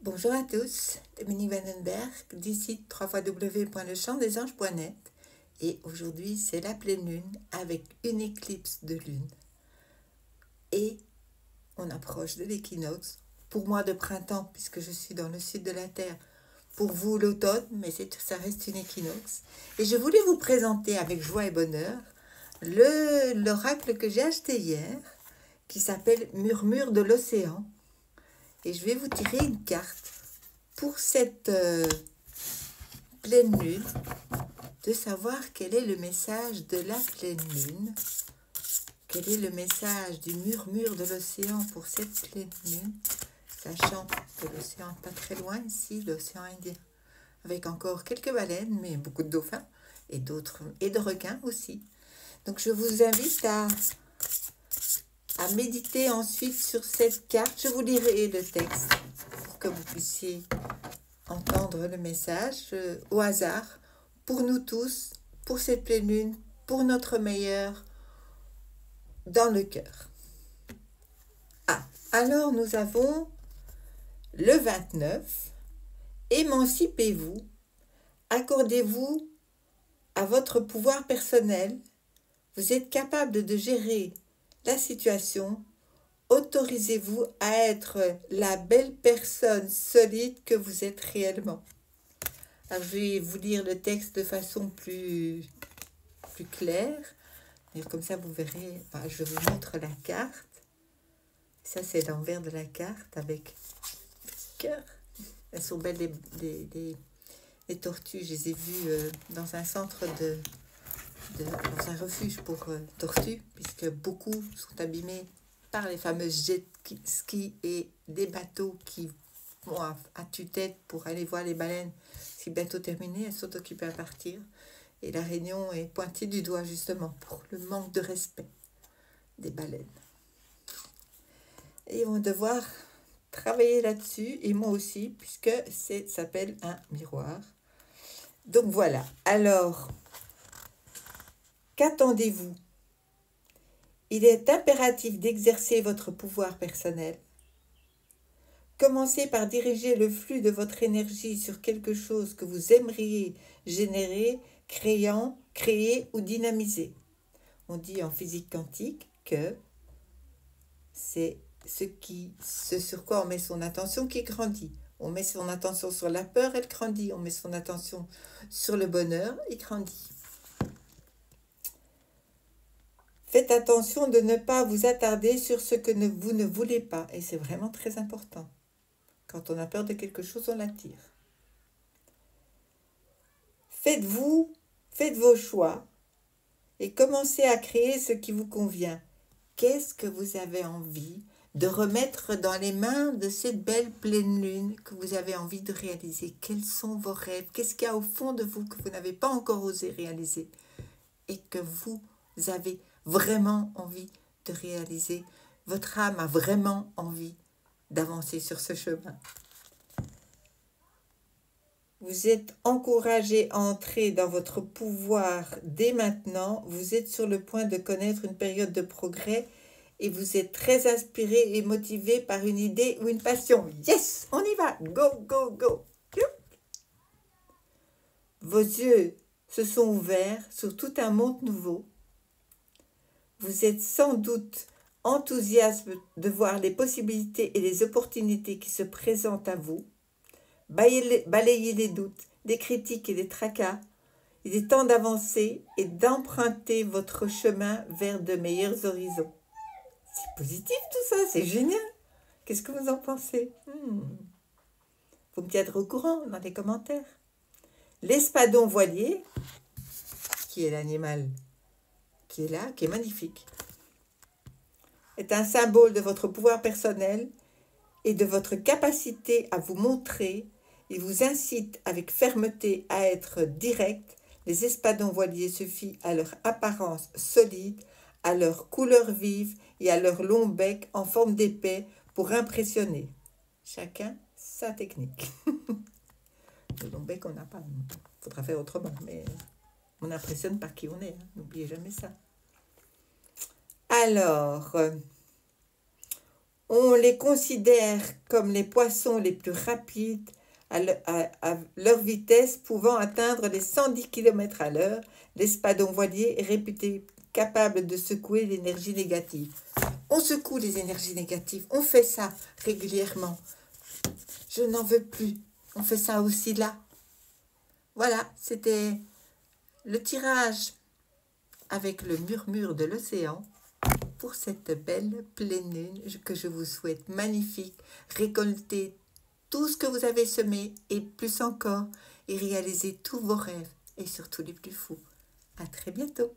Bonjour à tous, Dominique Vandenberg, d'ici www.lechamp-des-anges.net, et aujourd'hui c'est la pleine lune avec une éclipse de lune et on approche de l'équinoxe, pour moi de printemps puisque je suis dans le sud de la Terre, pour vous l'automne, mais ça reste une équinoxe. Et je voulais vous présenter avec joie et bonheur l'oracle que j'ai acheté hier, qui s'appelle Murmure de l'océan. Et je vais vous tirer une carte pour cette pleine lune, de savoir quel est le message de la pleine lune, quel est le message du murmure de l'océan pour cette pleine lune, sachant que l'océan n'est pas très loin ici, l'océan Indien, avec encore quelques baleines, mais beaucoup de dauphins et de requins aussi. Donc je vous invite à méditer ensuite sur cette carte. Je vous lirai le texte pour que vous puissiez entendre le message au hasard, pour nous tous, pour cette pleine lune, pour notre meilleur, dans le cœur. Alors nous avons le 29, émancipez-vous, accordez-vous à votre pouvoir personnel, vous êtes capable de gérer la situation, autorisez-vous à être la belle personne solide que vous êtes réellement. Alors, je vais vous lire le texte de façon plus claire. Et comme ça, vous verrez, je vous montre la carte. Ça, c'est l'envers de la carte avec cœur. Elles sont belles, les tortues. Je les ai vues dans un centre dans un refuge pour tortues, puisque beaucoup sont abîmés par les fameuses jet skis et des bateaux qui vont à tue-tête pour aller voir les baleines. Si bientôt terminé, elles sont occupées à partir. Et la Réunion est pointée du doigt justement pour le manque de respect des baleines. Et ils vont devoir travailler là-dessus, et moi aussi, puisque ça s'appelle un miroir. Donc voilà. Alors, qu'attendez-vous ? Il est impératif d'exercer votre pouvoir personnel. Commencez par diriger le flux de votre énergie sur quelque chose que vous aimeriez générer, créer ou dynamiser. On dit en physique quantique que c'est ce sur quoi on met son attention qui grandit. On met son attention sur la peur, elle grandit. On met son attention sur le bonheur, il grandit. Faites attention de ne pas vous attarder sur ce que vous ne voulez pas. Et c'est vraiment très important. Quand on a peur de quelque chose, on l'attire. Faites vos choix et commencez à créer ce qui vous convient. Qu'est-ce que vous avez envie de remettre dans les mains de cette belle pleine lune que vous avez envie de réaliser? Quels sont vos rêves? Qu'est-ce qu'il y a au fond de vous que vous n'avez pas encore osé réaliser et que vous avez vraiment envie de réaliser? Votre âme a vraiment envie d'avancer sur ce chemin. Vous êtes encouragé à entrer dans votre pouvoir dès maintenant. Vous êtes sur le point de connaître une période de progrès et vous êtes très inspiré et motivé par une idée ou une passion. Yes, on y va. Go, go, go. Vos yeux se sont ouverts sur tout un monde nouveau. Vous êtes sans doute enthousiaste de voir les possibilités et les opportunités qui se présentent à vous. Balayez les doutes, les critiques et les tracas. Il est temps d'avancer et d'emprunter votre chemin vers de meilleurs horizons. C'est positif tout ça, c'est génial. Qu'est-ce que vous en pensez? Vous me tiendrez au courant dans les commentaires. L'espadon voilier, qui est l'animal qui est là, qui est magnifique, est un symbole de votre pouvoir personnel et de votre capacité à vous montrer. Il vous incite avec fermeté à être direct. Les espadons voiliers se fient à leur apparence solide, à leur couleur vive et à leur long bec en forme d'épée pour impressionner. Chacun sa technique. Le long bec, on n'a pas. Il faudra faire autrement, mais on impressionne par qui on est. N'oubliez jamais ça. Alors, On les considère comme les poissons les plus rapides à leur vitesse pouvant atteindre les 110 km à l'heure. L'espadon voilier est réputé capable de secouer l'énergie négative. On secoue les énergies négatives, on fait ça régulièrement. Je n'en veux plus, on fait ça aussi là. Voilà, c'était le tirage avec le murmure de l'océan pour cette belle pleine lune que je vous souhaite magnifique. Récoltez tout ce que vous avez semé et plus encore et réalisez tous vos rêves et surtout les plus fous. À très bientôt.